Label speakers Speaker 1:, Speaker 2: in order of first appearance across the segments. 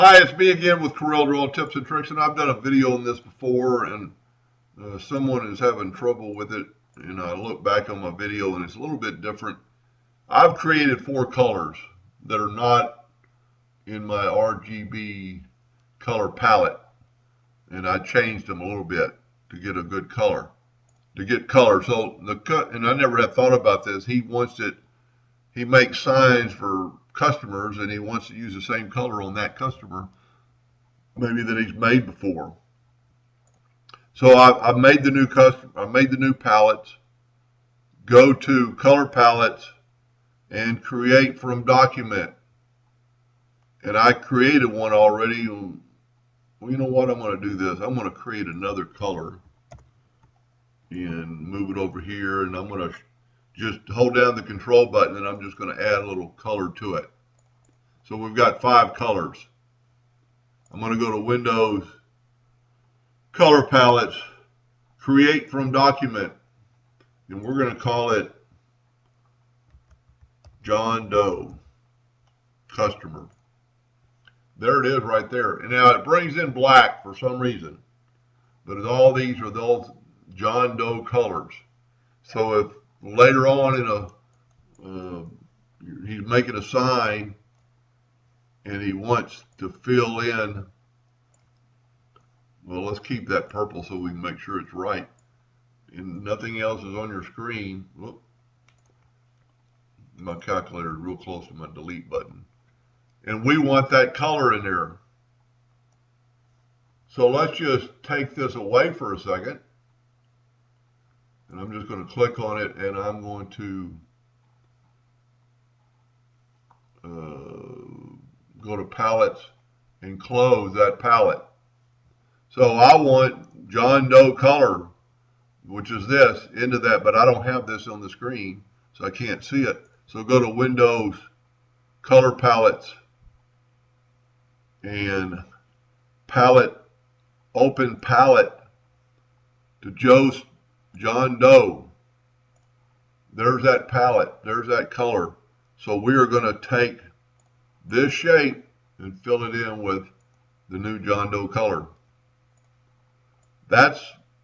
Speaker 1: Hi, it's me again with Corel Draw Tips and Tricks, and I've done a video on this before, and someone is having trouble with it, and I look back on my video, and it's a little bit different. I've created 4 colors that are not in my RGB color palette, and I changed them a little bit to get a good color, to get color. So and I never had thought about this. He makes signs for customers, and he wants to use the same color on that customer maybe that he's made before. So I've made the new palettes. Go to color palettes and create from document. And I created one already. Well, you know what? I'm going to do this. I'm going to create another color and move it over here, and I'm going to just hold down the control button, and I'm just going to add a little color to it. So we've got 5 colors. I'm going to go to Windows, Color Palettes, Create from Document, and we're going to call it John Doe Customer. There it is right there. And now it brings in black for some reason, but all these are those John Doe colors. So if later on in he's making a sign and he wants to fill in, well, let's keep that purple so we can make sure it's right. And nothing else is on your screen. Whoop. My calculator is real close to my delete button. And we want that color in there. So let's just take this away for a second. And I'm just going to click on it, and I'm going to go to palettes and close that palette. So I want John Doe color, which is this, into that, but I don't have this on the screen, so I can't see it. So go to Windows, Color Palettes, and Palette, Open Palette to John Doe. There's that palette, there's that color. So we are going to take this shape and fill it in with the new John Doe color. That's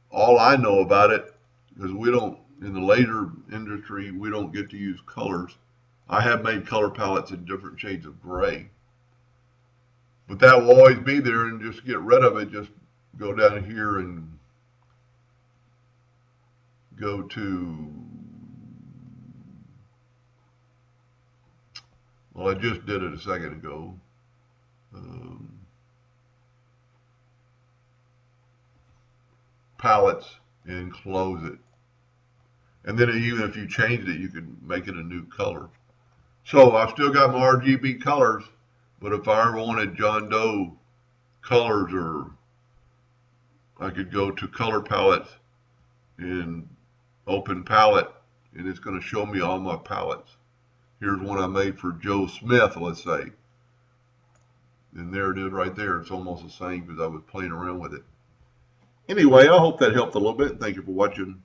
Speaker 1: all I know about it, because we don't, in the laser industry, we don't get to use colors. I have made color palettes in different shades of gray, but that will always be there, and just to get rid of it, just go down here and go to, well, I just did it a second ago. Palettes and close it. And then even if you changed it, you could make it a new color. So I've still got my RGB colors, but if I ever wanted John Doe colors, or I could go to color palettes and open palette, and it's going to show me all my palettes. Here's one I made for Joe Smith, let's say. And there it is right there. It's almost the same because I was playing around with it. Anyway, I hope that helped a little bit. Thank you for watching.